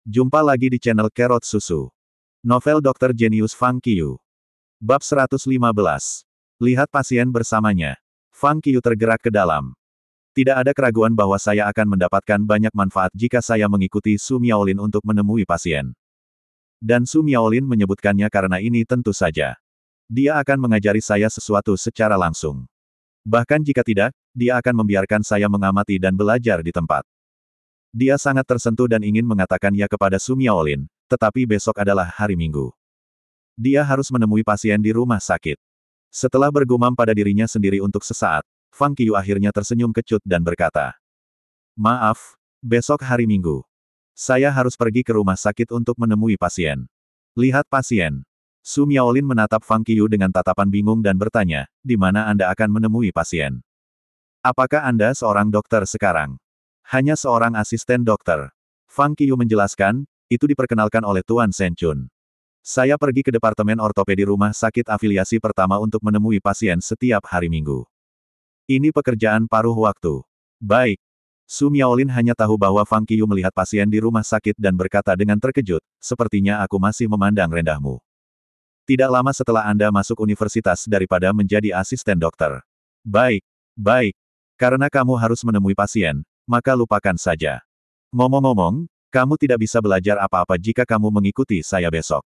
Jumpa lagi di channel Kerot Susu. Novel Dr. Genius Fang Qiu. Bab 115. Lihat pasien bersamanya. Fang Qiu tergerak ke dalam. Tidak ada keraguan bahwa saya akan mendapatkan banyak manfaat jika saya mengikuti Su Miaolin untuk menemui pasien. Dan Su Miaolin menyebutkannya karena ini tentu saja. Dia akan mengajari saya sesuatu secara langsung. Bahkan jika tidak, dia akan membiarkan saya mengamati dan belajar di tempat. Dia sangat tersentuh dan ingin mengatakan ya kepada Su Miaolin, tetapi besok adalah hari Minggu. Dia harus menemui pasien di rumah sakit. Setelah bergumam pada dirinya sendiri untuk sesaat, Fang Qiu akhirnya tersenyum kecut dan berkata, "Maaf, besok hari Minggu. Saya harus pergi ke rumah sakit untuk menemui pasien." Lihat pasien. Su Miaolin menatap Fang Qiu dengan tatapan bingung dan bertanya, "Di mana Anda akan menemui pasien? Apakah Anda seorang dokter sekarang?" "Hanya seorang asisten dokter." Fang Qiu menjelaskan, "Itu diperkenalkan oleh Tuan Shen Chun. Saya pergi ke departemen ortopedi rumah sakit afiliasi pertama untuk menemui pasien setiap hari Minggu. Ini pekerjaan paruh waktu." "Baik." Su Miaolin hanya tahu bahwa Fang Qiu melihat pasien di rumah sakit dan berkata dengan terkejut, "Sepertinya aku masih memandang rendahmu. Tidak lama setelah Anda masuk universitas daripada menjadi asisten dokter." "Baik, baik. Karena kamu harus menemui pasien, maka lupakan saja. Ngomong-ngomong, kamu tidak bisa belajar apa-apa jika kamu mengikuti saya besok.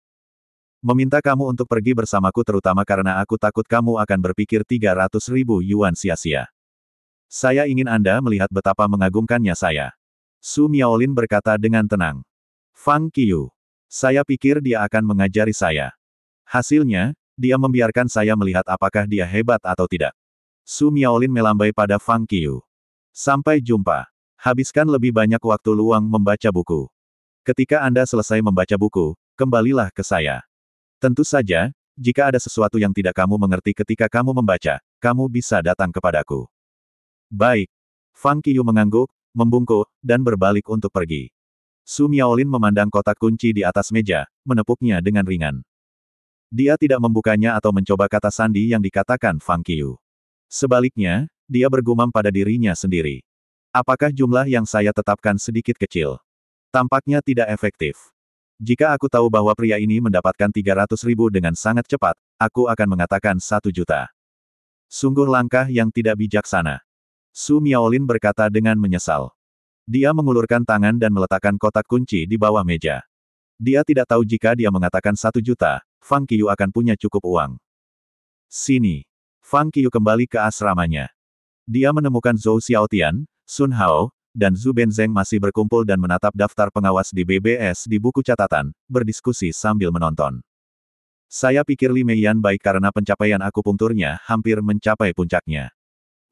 Meminta kamu untuk pergi bersamaku terutama karena aku takut kamu akan berpikir 300.000 yuan sia-sia. Saya ingin Anda melihat betapa mengagumkannya saya." Su Miaolin berkata dengan tenang. "Fang Qiu. Saya pikir dia akan mengajari saya. Hasilnya, dia membiarkan saya melihat apakah dia hebat atau tidak." Su Miaolin melambai pada Fang Qiu. "Sampai jumpa. Habiskan lebih banyak waktu luang membaca buku. Ketika Anda selesai membaca buku, kembalilah ke saya. Tentu saja, jika ada sesuatu yang tidak kamu mengerti ketika kamu membaca, kamu bisa datang kepadaku." "Baik." Fang Qiu mengangguk, membungkuk, dan berbalik untuk pergi. Su Miaolin memandang kotak kunci di atas meja, menepuknya dengan ringan. Dia tidak membukanya atau mencoba kata sandi yang dikatakan Fang Qiu. Sebaliknya, dia bergumam pada dirinya sendiri. "Apakah jumlah yang saya tetapkan sedikit kecil? Tampaknya tidak efektif. Jika aku tahu bahwa pria ini mendapatkan 300.000 dengan sangat cepat, aku akan mengatakan 1 juta. Sungguh langkah yang tidak bijaksana." Su Miaolin berkata dengan menyesal. Dia mengulurkan tangan dan meletakkan kotak kunci di bawah meja. Dia tidak tahu jika dia mengatakan 1 juta, Fang Qiu akan punya cukup uang. "Sini." Fang Qiu kembali ke asramanya. Dia menemukan Zhou Xiaotian, Sun Hao, dan Zhu Benzeng masih berkumpul dan menatap daftar pengawas di BBS di buku catatan, berdiskusi sambil menonton. "Saya pikir Li Meiyan baik karena pencapaian akupunkturnya hampir mencapai puncaknya.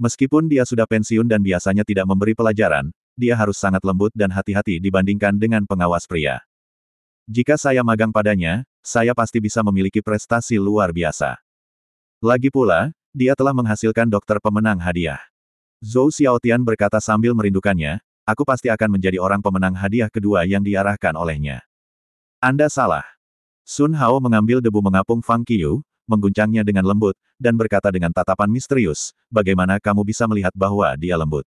Meskipun dia sudah pensiun dan biasanya tidak memberi pelajaran, dia harus sangat lembut dan hati-hati dibandingkan dengan pengawas pria. Jika saya magang padanya, saya pasti bisa memiliki prestasi luar biasa. Lagi pula, dia telah menghasilkan dokter pemenang hadiah." Zhou Xiaotian berkata sambil merindukannya, "Aku pasti akan menjadi orang pemenang hadiah kedua yang diarahkan olehnya." "Anda salah." Sun Hao mengambil debu mengapung Fang Qiu, mengguncangnya dengan lembut, dan berkata dengan tatapan misterius, "Bagaimana kamu bisa melihat bahwa dia lembut?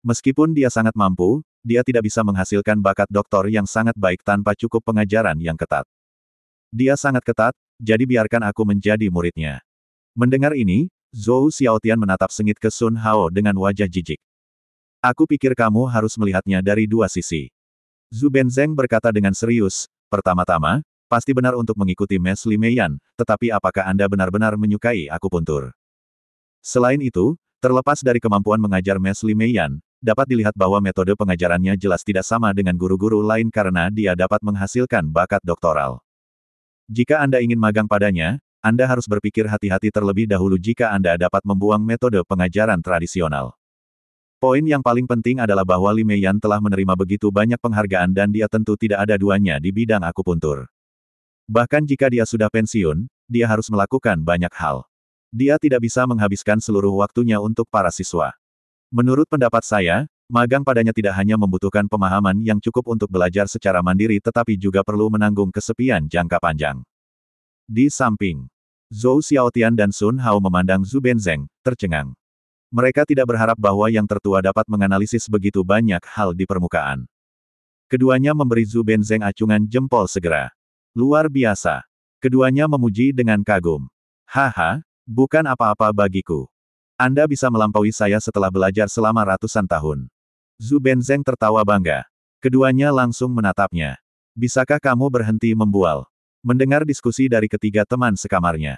Meskipun dia sangat mampu, dia tidak bisa menghasilkan bakat doktor yang sangat baik tanpa cukup pengajaran yang ketat. Dia sangat ketat, jadi biarkan aku menjadi muridnya." Mendengar ini, Zhou Xiaotian menatap sengit ke Sun Hao dengan wajah jijik. "Aku pikir kamu harus melihatnya dari dua sisi." Zhu Benzeng berkata dengan serius, "Pertama-tama, pasti benar untuk mengikuti Mes Li Meiyan, tetapi apakah Anda benar-benar menyukai akupuntur? Selain itu, terlepas dari kemampuan mengajar Mes Li Meiyan, dapat dilihat bahwa metode pengajarannya jelas tidak sama dengan guru-guru lain karena dia dapat menghasilkan bakat doktoral. Jika Anda ingin magang padanya, Anda harus berpikir hati-hati terlebih dahulu jika Anda dapat membuang metode pengajaran tradisional. Poin yang paling penting adalah bahwa Li Meiyan telah menerima begitu banyak penghargaan dan dia tentu tidak ada duanya di bidang akupuntur. Bahkan jika dia sudah pensiun, dia harus melakukan banyak hal. Dia tidak bisa menghabiskan seluruh waktunya untuk para siswa. Menurut pendapat saya, magang padanya tidak hanya membutuhkan pemahaman yang cukup untuk belajar secara mandiri tetapi juga perlu menanggung kesepian jangka panjang." Di samping, Zhou Xiaotian dan Sun Hao memandang Zhu Benzeng, tercengang. Mereka tidak berharap bahwa yang tertua dapat menganalisis begitu banyak hal di permukaan. Keduanya memberi Zhu Benzeng acungan jempol segera. Luar biasa. Keduanya memuji dengan kagum. Haha, bukan apa-apa bagiku. Anda bisa melampaui saya setelah belajar selama ratusan tahun. Zhu Benzeng tertawa bangga. Keduanya langsung menatapnya. Bisakah kamu berhenti membual? Mendengar diskusi dari ketiga teman sekamarnya.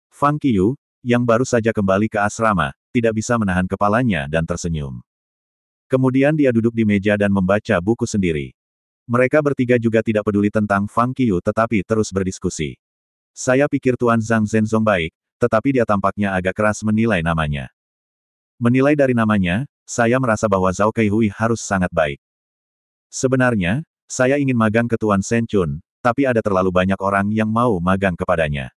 Fang Qiyu, yang baru saja kembali ke asrama, tidak bisa menahan kepalanya dan tersenyum. Kemudian dia duduk di meja dan membaca buku sendiri. Mereka bertiga juga tidak peduli tentang Fang Qiyu tetapi terus berdiskusi. Saya pikir Tuan Zhang Zhenzong baik, tetapi dia tampaknya agak keras menilai namanya. Menilai dari namanya, saya merasa bahwa Zhao Kaihui harus sangat baik. Sebenarnya, saya ingin magang ke Tuan Shen Chun, tapi ada terlalu banyak orang yang mau magang kepadanya.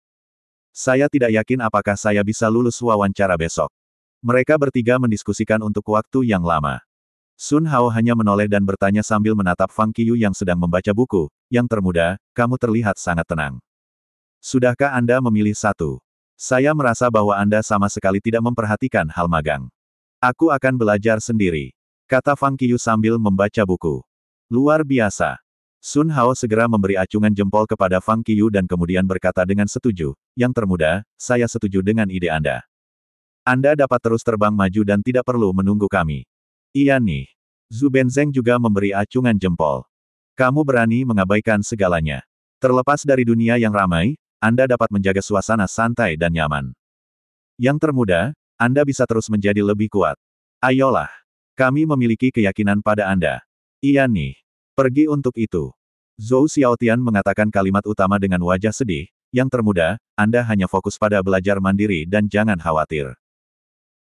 Saya tidak yakin apakah saya bisa lulus wawancara besok. Mereka bertiga mendiskusikan untuk waktu yang lama. Sun Hao hanya menoleh dan bertanya sambil menatap Fang Qiyu yang sedang membaca buku. Yang termuda, kamu terlihat sangat tenang. Sudahkah Anda memilih satu? Saya merasa bahwa Anda sama sekali tidak memperhatikan hal magang. Aku akan belajar sendiri, kata Fang Qiyu sambil membaca buku. Luar biasa. Sun Hao segera memberi acungan jempol kepada Fang Qiyu dan kemudian berkata dengan setuju, yang termuda, saya setuju dengan ide Anda. Anda dapat terus terbang maju dan tidak perlu menunggu kami. Iya nih. Zhu Benzeng juga memberi acungan jempol. Kamu berani mengabaikan segalanya. Terlepas dari dunia yang ramai, Anda dapat menjaga suasana santai dan nyaman. Yang termuda, Anda bisa terus menjadi lebih kuat. Ayolah. Kami memiliki keyakinan pada Anda. Iya nih. Pergi untuk itu. Zhou Xiaotian mengatakan kalimat utama dengan wajah sedih. Yang termuda, Anda hanya fokus pada belajar mandiri dan jangan khawatir.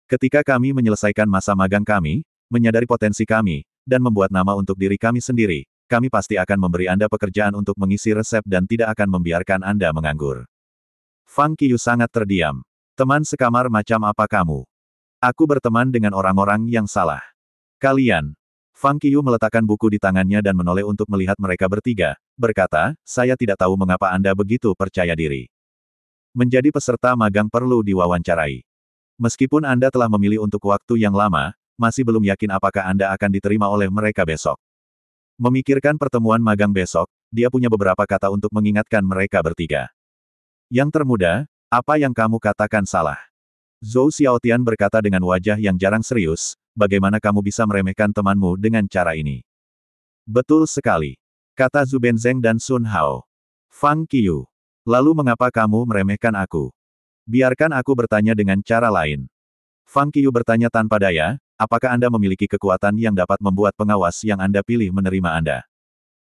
Ketika kami menyelesaikan masa magang kami, menyadari potensi kami, dan membuat nama untuk diri kami sendiri, kami pasti akan memberi Anda pekerjaan untuk mengisi resep dan tidak akan membiarkan Anda menganggur. Fang Qiyu sangat terdiam. Teman sekamar macam apa kamu? Aku berteman dengan orang-orang yang salah. Kalian. Fang Qiyu meletakkan buku di tangannya dan menoleh untuk melihat mereka bertiga, berkata, saya tidak tahu mengapa Anda begitu percaya diri. Menjadi peserta magang perlu diwawancarai. Meskipun Anda telah memilih untuk waktu yang lama, masih belum yakin apakah Anda akan diterima oleh mereka besok. Memikirkan pertemuan magang besok, dia punya beberapa kata untuk mengingatkan mereka bertiga. Yang termuda, apa yang kamu katakan salah? Zhou Xiaotian berkata dengan wajah yang jarang serius, bagaimana kamu bisa meremehkan temanmu dengan cara ini? Betul sekali, kata Zhu Benzeng dan Sun Hao. Fang Qiyu. Lalu mengapa kamu meremehkan aku? Biarkan aku bertanya dengan cara lain. Fang Qiyu bertanya tanpa daya, apakah Anda memiliki kekuatan yang dapat membuat pengawas yang Anda pilih menerima Anda?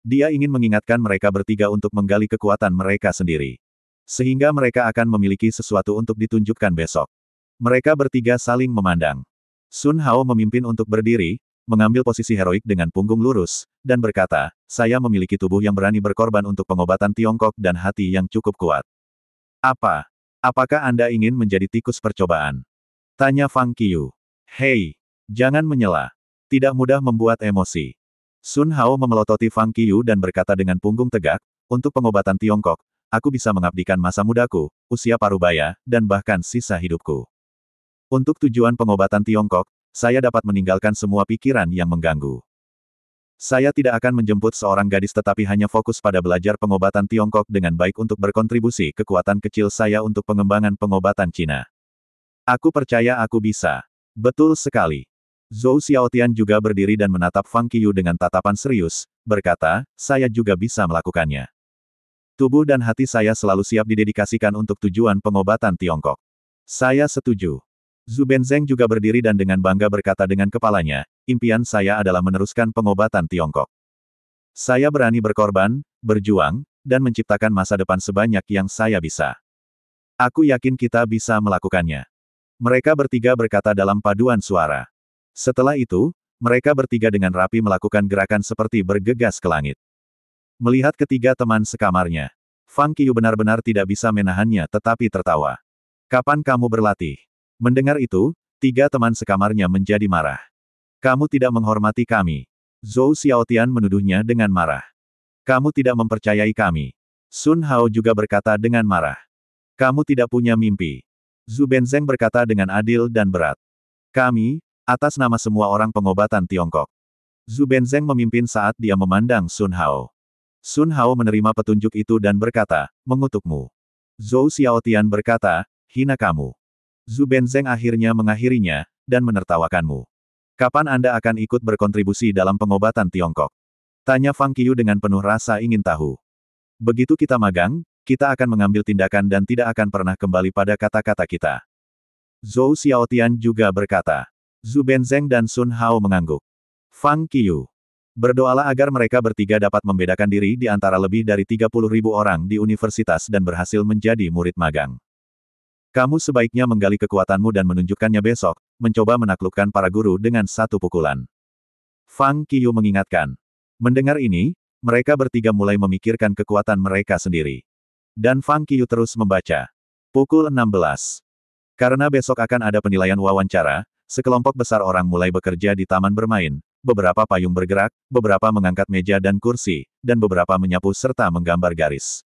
Dia ingin mengingatkan mereka bertiga untuk menggali kekuatan mereka sendiri. Sehingga mereka akan memiliki sesuatu untuk ditunjukkan besok. Mereka bertiga saling memandang. Sun Hao memimpin untuk berdiri, mengambil posisi heroik dengan punggung lurus, dan berkata, saya memiliki tubuh yang berani berkorban untuk pengobatan Tiongkok dan hati yang cukup kuat. Apa? Apakah Anda ingin menjadi tikus percobaan? Tanya Fang Qiyu. Hei, jangan menyela. Tidak mudah membuat emosi. Sun Hao memelototi Fang Qiyu dan berkata dengan punggung tegak, untuk pengobatan Tiongkok, aku bisa mengabdikan masa mudaku, usia parubaya, dan bahkan sisa hidupku. Untuk tujuan pengobatan Tiongkok, saya dapat meninggalkan semua pikiran yang mengganggu. Saya tidak akan menjemput seorang gadis tetapi hanya fokus pada belajar pengobatan Tiongkok dengan baik untuk berkontribusi kekuatan kecil saya untuk pengembangan pengobatan Cina. Aku percaya aku bisa. Betul sekali. Zhou Xiaotian juga berdiri dan menatap Fang Qiyu dengan tatapan serius, berkata, saya juga bisa melakukannya. Tubuh dan hati saya selalu siap didedikasikan untuk tujuan pengobatan Tiongkok. Saya setuju. Zhu Benzeng juga berdiri dan dengan bangga berkata dengan kepalanya, impian saya adalah meneruskan pengobatan Tiongkok. Saya berani berkorban, berjuang, dan menciptakan masa depan sebanyak yang saya bisa. Aku yakin kita bisa melakukannya. Mereka bertiga berkata dalam paduan suara. Setelah itu, mereka bertiga dengan rapi melakukan gerakan seperti bergegas ke langit. Melihat ketiga teman sekamarnya, Fang Qiyu benar-benar tidak bisa menahannya tetapi tertawa. Kapan kamu berlatih? Mendengar itu, tiga teman sekamarnya menjadi marah. Kamu tidak menghormati kami. Zhou Xiaotian menuduhnya dengan marah. Kamu tidak mempercayai kami. Sun Hao juga berkata dengan marah. Kamu tidak punya mimpi. Zhu Benzeng berkata dengan adil dan berat. Kami, atas nama semua orang pengobatan Tiongkok. Zhu Benzeng memimpin saat dia memandang Sun Hao. Sun Hao menerima petunjuk itu dan berkata, mengutukmu. Zhou Xiaotian berkata, hina kamu. Zhu Benzeng akhirnya mengakhirinya, dan menertawakanmu. Kapan Anda akan ikut berkontribusi dalam pengobatan Tiongkok? Tanya Fang Qiu dengan penuh rasa ingin tahu. Begitu kita magang, kita akan mengambil tindakan dan tidak akan pernah kembali pada kata-kata kita. Zhou Xiaotian juga berkata. Zhu Benzeng dan Sun Hao mengangguk. Fang Qiu. Berdoalah agar mereka bertiga dapat membedakan diri di antara lebih dari 30.000 orang di universitas dan berhasil menjadi murid magang. Kamu sebaiknya menggali kekuatanmu dan menunjukkannya besok, mencoba menaklukkan para guru dengan satu pukulan. Fang Qiu mengingatkan. Mendengar ini, mereka bertiga mulai memikirkan kekuatan mereka sendiri. Dan Fang Qiu terus membaca. Pukul 16. Karena besok akan ada penilaian wawancara, sekelompok besar orang mulai bekerja di taman bermain, beberapa payung bergerak, beberapa mengangkat meja dan kursi, dan beberapa menyapu serta menggambar garis.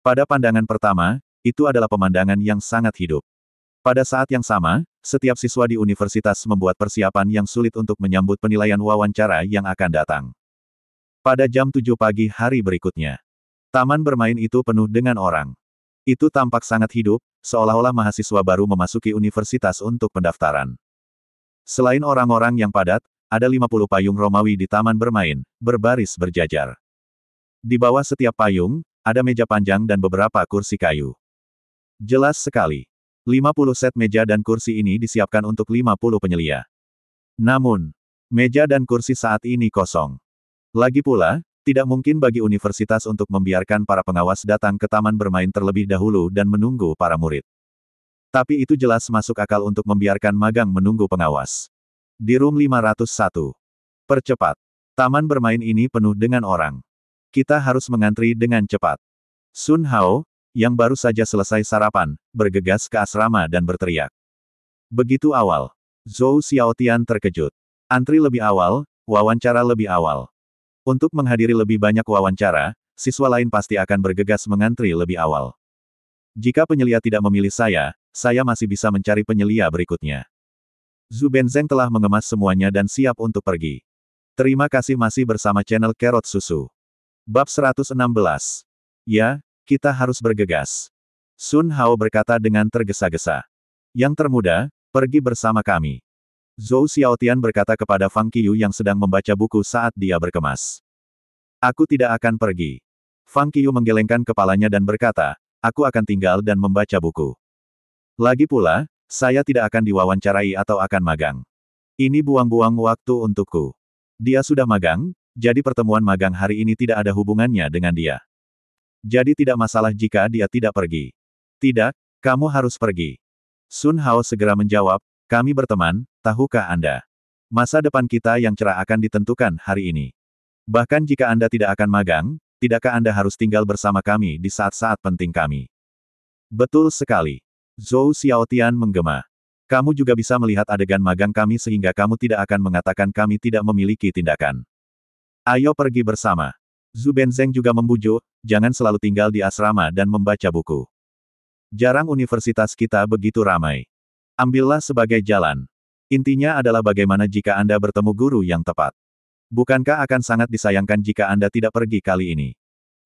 Pada pandangan pertama, itu adalah pemandangan yang sangat hidup. Pada saat yang sama, setiap siswa di universitas membuat persiapan yang sulit untuk menyambut penilaian wawancara yang akan datang. Pada jam 7 pagi hari berikutnya, taman bermain itu penuh dengan orang. Itu tampak sangat hidup, seolah-olah mahasiswa baru memasuki universitas untuk pendaftaran. Selain orang-orang yang padat, ada 50 payung Romawi di taman bermain, berbaris berjajar. Di bawah setiap payung, ada meja panjang dan beberapa kursi kayu. Jelas sekali. 50 set meja dan kursi ini disiapkan untuk 50 penyelia. Namun, meja dan kursi saat ini kosong. Lagi pula, tidak mungkin bagi universitas untuk membiarkan para pengawas datang ke taman bermain terlebih dahulu dan menunggu para murid. Tapi itu jelas masuk akal untuk membiarkan magang menunggu pengawas. Di room 501. Percepat. Taman bermain ini penuh dengan orang. Kita harus mengantri dengan cepat. Sun Hao, yang baru saja selesai sarapan, bergegas ke asrama dan berteriak. Begitu awal. Zhou Xiaotian terkejut. Antri lebih awal, wawancara lebih awal. Untuk menghadiri lebih banyak wawancara, siswa lain pasti akan bergegas mengantri lebih awal. Jika penyelia tidak memilih saya masih bisa mencari penyelia berikutnya. Zhu Benzeng telah mengemas semuanya dan siap untuk pergi. Terima kasih masih bersama channel Carrot Susu. Bab 116. Ya, kita harus bergegas. Sun Hao berkata dengan tergesa-gesa. Yang termuda, pergi bersama kami. Zhou Xiaotian berkata kepada Fang Qiu yang sedang membaca buku saat dia berkemas. Aku tidak akan pergi. Fang Qiu menggelengkan kepalanya dan berkata, aku akan tinggal dan membaca buku. Lagi pula, saya tidak akan diwawancarai atau akan magang. Ini buang-buang waktu untukku. Dia sudah magang, jadi pertemuan magang hari ini tidak ada hubungannya dengan dia. Jadi tidak masalah jika dia tidak pergi. Tidak, kamu harus pergi. Sun Hao segera menjawab, kami berteman, tahukah Anda? Masa depan kita yang cerah akan ditentukan hari ini. Bahkan jika Anda tidak akan magang, tidakkah Anda harus tinggal bersama kami di saat-saat penting kami? Betul sekali. Zhou Xiaotian menggema. Kamu juga bisa melihat adegan magang kami sehingga kamu tidak akan mengatakan kami tidak memiliki tindakan. Ayo pergi bersama. Zhu Benzeng juga membujuk, jangan selalu tinggal di asrama dan membaca buku. Jarang universitas kita begitu ramai. Ambillah sebagai jalan. Intinya adalah bagaimana jika Anda bertemu guru yang tepat. Bukankah akan sangat disayangkan jika Anda tidak pergi kali ini?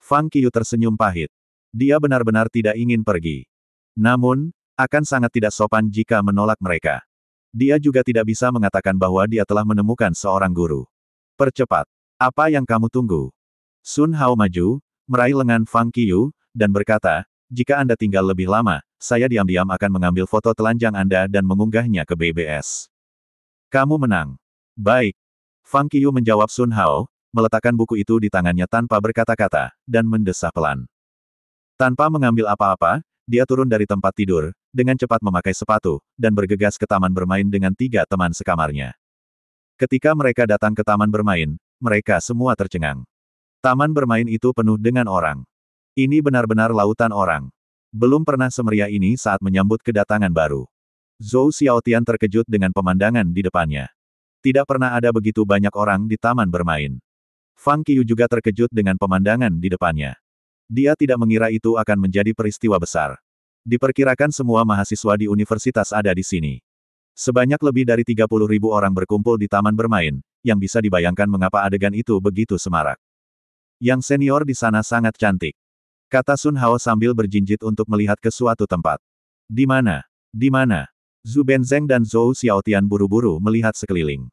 Fang Qiu tersenyum pahit. Dia benar-benar tidak ingin pergi. Namun, akan sangat tidak sopan jika menolak mereka. Dia juga tidak bisa mengatakan bahwa dia telah menemukan seorang guru. Percepat. Apa yang kamu tunggu? Sun Hao maju, meraih lengan Fang Qiu, dan berkata, jika Anda tinggal lebih lama, saya diam-diam akan mengambil foto telanjang Anda dan mengunggahnya ke BBS. Kamu menang. Baik. Fang Qiu menjawab Sun Hao, meletakkan buku itu di tangannya tanpa berkata-kata, dan mendesah pelan. Tanpa mengambil apa-apa, dia turun dari tempat tidur, dengan cepat memakai sepatu, dan bergegas ke taman bermain dengan 3 teman sekamarnya. Ketika mereka datang ke taman bermain, mereka semua tercengang. Taman bermain itu penuh dengan orang. Ini benar-benar lautan orang. Belum pernah semeriah ini saat menyambut kedatangan baru. Zhou Xiaotian terkejut dengan pemandangan di depannya. Tidak pernah ada begitu banyak orang di taman bermain. Fang Qiu juga terkejut dengan pemandangan di depannya. Dia tidak mengira itu akan menjadi peristiwa besar. Diperkirakan semua mahasiswa di universitas ada di sini. Sebanyak lebih dari 30.000 orang berkumpul di taman bermain, yang bisa dibayangkan mengapa adegan itu begitu semarak. Yang senior di sana sangat cantik, kata Sun Hao sambil berjinjit untuk melihat ke suatu tempat. Di mana? Di mana? Zhu Benzeng dan Zhou Xiaotian buru-buru melihat sekeliling.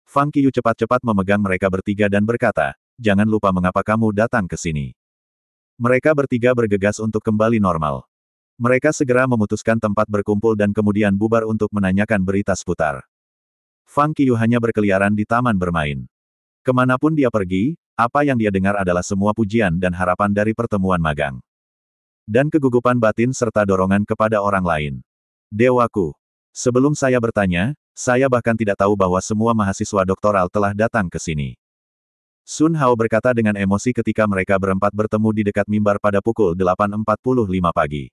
Fang Qiyu cepat-cepat memegang mereka bertiga dan berkata, jangan lupa mengapa kamu datang ke sini. Mereka bertiga bergegas untuk kembali normal. Mereka segera memutuskan tempat berkumpul dan kemudian bubar untuk menanyakan berita seputar. Fang Qiyu hanya berkeliaran di taman bermain. Kemanapun dia pergi, apa yang dia dengar adalah semua pujian dan harapan dari pertemuan magang. Dan kegugupan batin serta dorongan kepada orang lain. Dewaku. Sebelum saya bertanya, saya bahkan tidak tahu bahwa semua mahasiswa doktoral telah datang ke sini. Sun Hao berkata dengan emosi ketika mereka berempat bertemu di dekat mimbar pada pukul 8.45 pagi.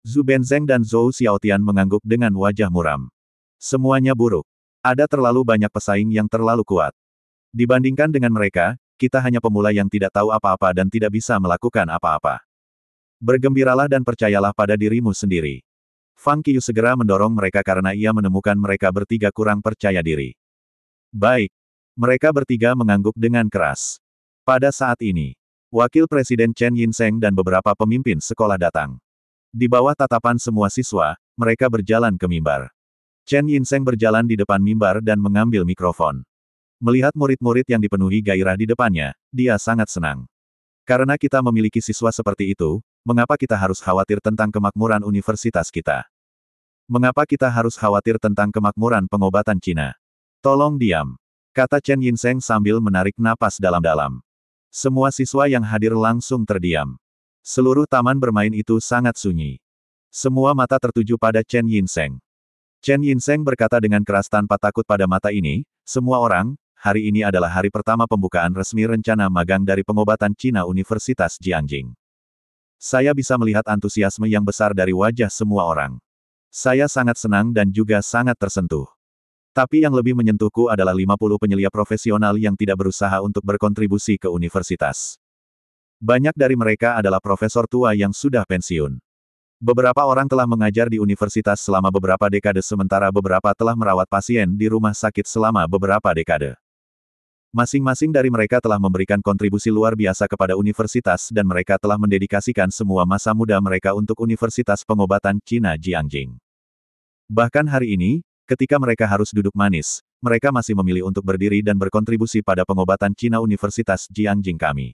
Zhu Benzeng dan Zhou Xiaotian mengangguk dengan wajah muram. Semuanya buruk. Ada terlalu banyak pesaing yang terlalu kuat. Dibandingkan dengan mereka, kita hanya pemula yang tidak tahu apa-apa dan tidak bisa melakukan apa-apa. Bergembiralah dan percayalah pada dirimu sendiri. Fang Qiyu segera mendorong mereka karena ia menemukan mereka bertiga kurang percaya diri. Baik. Mereka bertiga mengangguk dengan keras. Pada saat ini, Wakil Presiden Chen Yinseng dan beberapa pemimpin sekolah datang. Di bawah tatapan semua siswa, mereka berjalan ke mimbar. Chen Yinseng berjalan di depan mimbar dan mengambil mikrofon. Melihat murid-murid yang dipenuhi gairah di depannya, dia sangat senang. Karena kita memiliki siswa seperti itu, mengapa kita harus khawatir tentang kemakmuran universitas kita? Mengapa kita harus khawatir tentang kemakmuran pengobatan Cina? Tolong diam, kata Chen Yinseng sambil menarik napas dalam-dalam. Semua siswa yang hadir langsung terdiam. Seluruh taman bermain itu sangat sunyi. Semua mata tertuju pada Chen Yinseng. Chen Yinseng berkata dengan keras tanpa takut pada mata ini, semua orang, hari ini adalah hari pertama pembukaan resmi rencana magang dari pengobatan Cina Universitas Jiangjing. Saya bisa melihat antusiasme yang besar dari wajah semua orang. Saya sangat senang dan juga sangat tersentuh. Tapi yang lebih menyentuhku adalah 50 penyelia profesional yang tidak berusaha untuk berkontribusi ke universitas. Banyak dari mereka adalah profesor tua yang sudah pensiun. Beberapa orang telah mengajar di universitas selama beberapa dekade sementara beberapa telah merawat pasien di rumah sakit selama beberapa dekade. Masing-masing dari mereka telah memberikan kontribusi luar biasa kepada universitas dan mereka telah mendedikasikan semua masa muda mereka untuk Universitas Pengobatan Cina Jiangjing. Bahkan hari ini, ketika mereka harus duduk manis, mereka masih memilih untuk berdiri dan berkontribusi pada pengobatan Cina Universitas Jiangjing kami.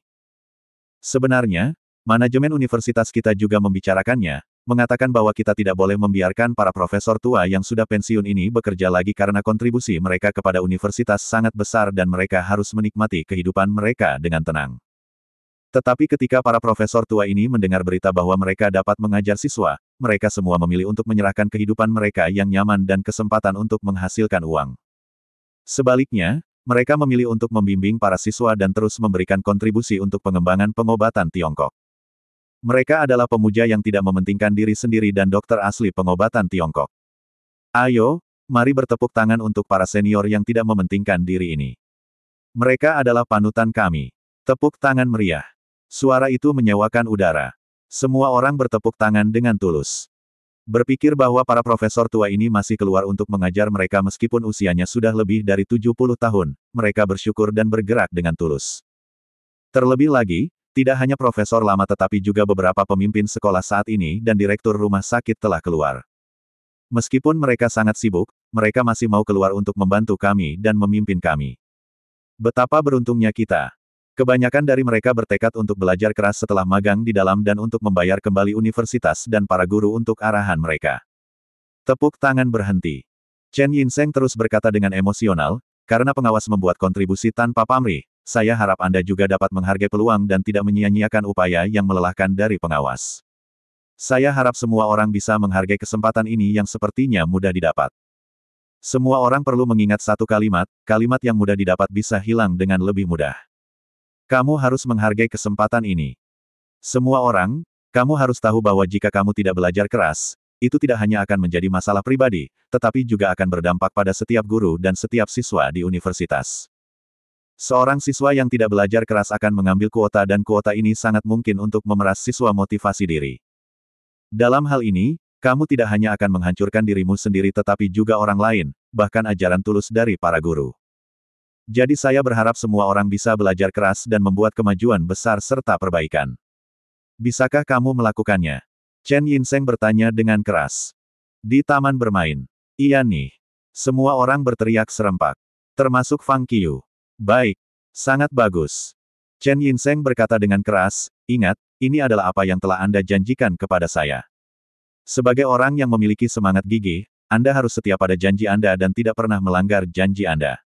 Sebenarnya, manajemen universitas kita juga membicarakannya, mengatakan bahwa kita tidak boleh membiarkan para profesor tua yang sudah pensiun ini bekerja lagi karena kontribusi mereka kepada universitas sangat besar dan mereka harus menikmati kehidupan mereka dengan tenang. Tetapi ketika para profesor tua ini mendengar berita bahwa mereka dapat mengajar siswa, mereka semua memilih untuk menyerahkan kehidupan mereka yang nyaman dan kesempatan untuk menghasilkan uang. Sebaliknya, mereka memilih untuk membimbing para siswa dan terus memberikan kontribusi untuk pengembangan pengobatan Tiongkok. Mereka adalah pemuja yang tidak mementingkan diri sendiri dan dokter asli pengobatan Tiongkok. Ayo, mari bertepuk tangan untuk para senior yang tidak mementingkan diri ini. Mereka adalah panutan kami. Tepuk tangan meriah. Suara itu menyewakan udara. Semua orang bertepuk tangan dengan tulus. Berpikir bahwa para profesor tua ini masih keluar untuk mengajar mereka meskipun usianya sudah lebih dari 70 tahun, mereka bersyukur dan bergerak dengan tulus. Terlebih lagi, tidak hanya profesor lama tetapi juga beberapa pemimpin sekolah saat ini dan direktur rumah sakit telah keluar. Meskipun mereka sangat sibuk, mereka masih mau keluar untuk membantu kami dan memimpin kami. Betapa beruntungnya kita. Kebanyakan dari mereka bertekad untuk belajar keras setelah magang di dalam dan untuk membayar kembali universitas dan para guru untuk arahan mereka. Tepuk tangan berhenti. Chen Yinseng terus berkata dengan emosional, karena pengawas membuat kontribusi tanpa pamrih, saya harap Anda juga dapat menghargai peluang dan tidak menyia-nyiakan upaya yang melelahkan dari pengawas. Saya harap semua orang bisa menghargai kesempatan ini yang sepertinya mudah didapat. Semua orang perlu mengingat satu kalimat, kalimat yang mudah didapat bisa hilang dengan lebih mudah. Kamu harus menghargai kesempatan ini. Semua orang, kamu harus tahu bahwa jika kamu tidak belajar keras, itu tidak hanya akan menjadi masalah pribadi, tetapi juga akan berdampak pada setiap guru dan setiap siswa di universitas. Seorang siswa yang tidak belajar keras akan mengambil kuota dan kuota ini sangat mungkin untuk memeras siswa motivasi diri. Dalam hal ini, Kamu tidak hanya akan menghancurkan dirimu sendiri tetapi juga orang lain, bahkan ajaran tulus dari para guru. Jadi saya berharap semua orang bisa belajar keras dan membuat kemajuan besar serta perbaikan. Bisakah kamu melakukannya? Chen Yinseng bertanya dengan keras. Di taman bermain. Iya nih. Semua orang berteriak serempak. Termasuk Fang Qiu. Baik. Sangat bagus. Chen Yinseng berkata dengan keras, ingat, ini adalah apa yang telah Anda janjikan kepada saya. Sebagai orang yang memiliki semangat gigih, Anda harus setia pada janji Anda dan tidak pernah melanggar janji Anda.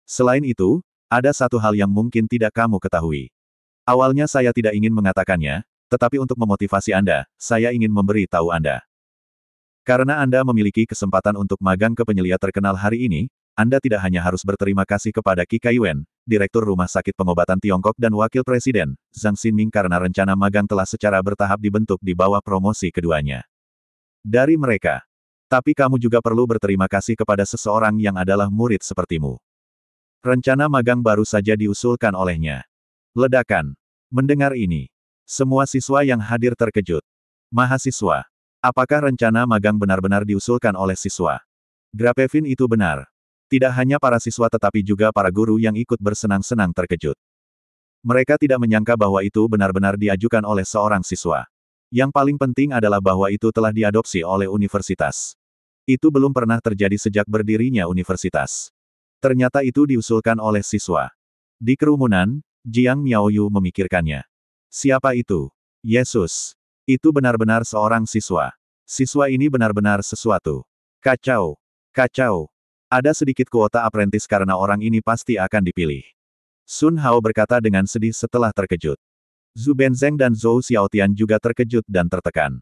Selain itu, ada satu hal yang mungkin tidak kamu ketahui. Awalnya saya tidak ingin mengatakannya, tetapi untuk memotivasi Anda, saya ingin memberi tahu Anda. Karena Anda memiliki kesempatan untuk magang ke penyelia terkenal hari ini, Anda tidak hanya harus berterima kasih kepada Qi Kaiyuan, Direktur Rumah Sakit Pengobatan Tiongkok dan Wakil Presiden, Zhang Xinming karena rencana magang telah secara bertahap dibentuk di bawah promosi keduanya. Dari mereka. Tapi kamu juga perlu berterima kasih kepada seseorang yang adalah murid sepertimu. Rencana magang baru saja diusulkan olehnya. Ledakan. Mendengar ini. Semua siswa yang hadir terkejut. Mahasiswa. Apakah rencana magang benar-benar diusulkan oleh siswa? Grapevin itu benar. Tidak hanya para siswa tetapi juga para guru yang ikut bersenang-senang terkejut. Mereka tidak menyangka bahwa itu benar-benar diajukan oleh seorang siswa. Yang paling penting adalah bahwa itu telah diadopsi oleh universitas. Itu belum pernah terjadi sejak berdirinya universitas. Ternyata itu diusulkan oleh siswa. Di kerumunan, Jiang Miaoyu memikirkannya. Siapa itu? Yesus. Itu benar-benar seorang siswa. Siswa ini benar-benar sesuatu. Kacau. Kacau. Ada sedikit kuota apprentice karena orang ini pasti akan dipilih. Sun Hao berkata dengan sedih setelah terkejut. Zhu Benzeng dan Zhou Xiaotian juga terkejut dan tertekan.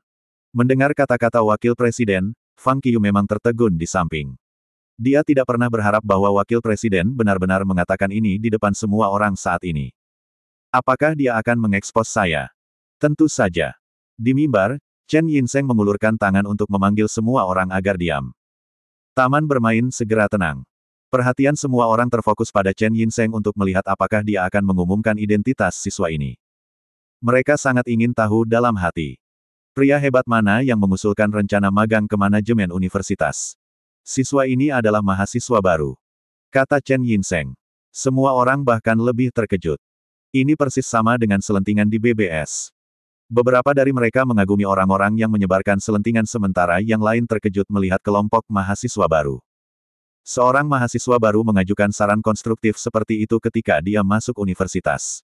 Mendengar kata-kata wakil presiden, Fang Qiu memang tertegun di samping. Dia tidak pernah berharap bahwa wakil presiden benar-benar mengatakan ini di depan semua orang saat ini. Apakah dia akan mengekspos saya? Tentu saja. Di mimbar, Chen Yinseng mengulurkan tangan untuk memanggil semua orang agar diam. Taman bermain segera tenang. Perhatian semua orang terfokus pada Chen Yinseng untuk melihat apakah dia akan mengumumkan identitas siswa ini. Mereka sangat ingin tahu dalam hati. Pria hebat mana yang mengusulkan rencana magang ke manajemen universitas? Siswa ini adalah mahasiswa baru. Kata Chen Yinseng. Semua orang bahkan lebih terkejut. Ini persis sama dengan selentingan di BBS. Beberapa dari mereka mengagumi orang-orang yang menyebarkan selentingan sementara yang lain terkejut melihat kelompok mahasiswa baru. Seorang mahasiswa baru mengajukan saran konstruktif seperti itu ketika dia masuk universitas.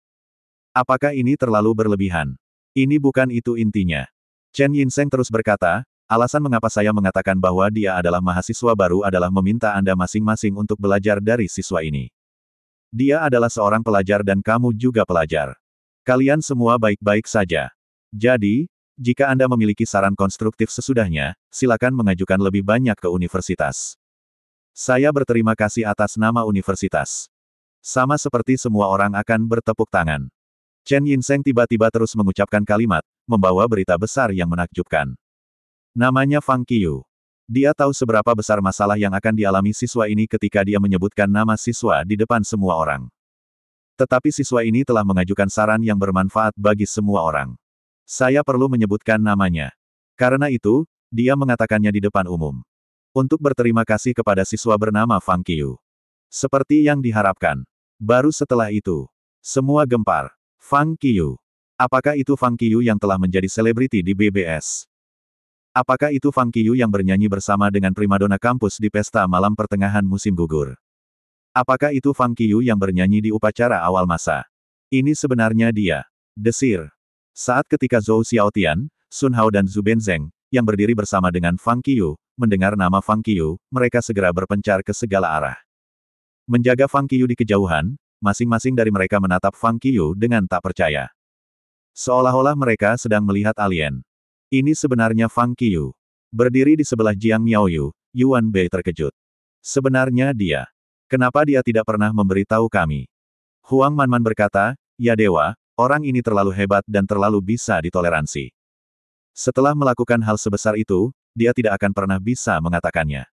Apakah ini terlalu berlebihan? Ini bukan itu intinya. Chen Yinseng terus berkata, alasan mengapa saya mengatakan bahwa dia adalah mahasiswa baru adalah meminta Anda masing-masing untuk belajar dari siswa ini. Dia adalah seorang pelajar dan kamu juga pelajar. Kalian semua baik-baik saja. Jadi, jika Anda memiliki saran konstruktif sesudahnya, silakan mengajukan lebih banyak ke universitas. Saya berterima kasih atas nama universitas. Sama seperti semua orang akan bertepuk tangan. Chen Yinseng tiba-tiba terus mengucapkan kalimat, membawa berita besar yang menakjubkan. Namanya Fang Qiu. Dia tahu seberapa besar masalah yang akan dialami siswa ini ketika dia menyebutkan nama siswa di depan semua orang. Tetapi siswa ini telah mengajukan saran yang bermanfaat bagi semua orang. Saya perlu menyebutkan namanya. Karena itu, dia mengatakannya di depan umum. Untuk berterima kasih kepada siswa bernama Fang Qiu. Seperti yang diharapkan. Baru setelah itu, semua gempar. Fang Qiu. Apakah itu Fang Qiu yang telah menjadi selebriti di BBS? Apakah itu Fang Qiu yang bernyanyi bersama dengan primadona kampus di pesta malam pertengahan musim gugur? Apakah itu Fang Qiu yang bernyanyi di upacara awal masa? Ini sebenarnya dia. Desir. Saat ketika Zhou Xiaotian, Sun Hao dan Zhu Benzeng, yang berdiri bersama dengan Fang Qiu, mendengar nama Fang Qiu, mereka segera berpencar ke segala arah. Menjaga Fang Qiu di kejauhan, masing-masing dari mereka menatap Fang Qiu dengan tak percaya. Seolah-olah mereka sedang melihat alien. Ini sebenarnya Fang Qiu. Berdiri di sebelah Jiang Miaoyu, Yuan Bei terkejut. Sebenarnya dia. Kenapa dia tidak pernah memberitahu kami? Huang Manman berkata, ya dewa, orang ini terlalu hebat dan terlalu bisa ditoleransi. Setelah melakukan hal sebesar itu, dia tidak akan pernah bisa mengatakannya.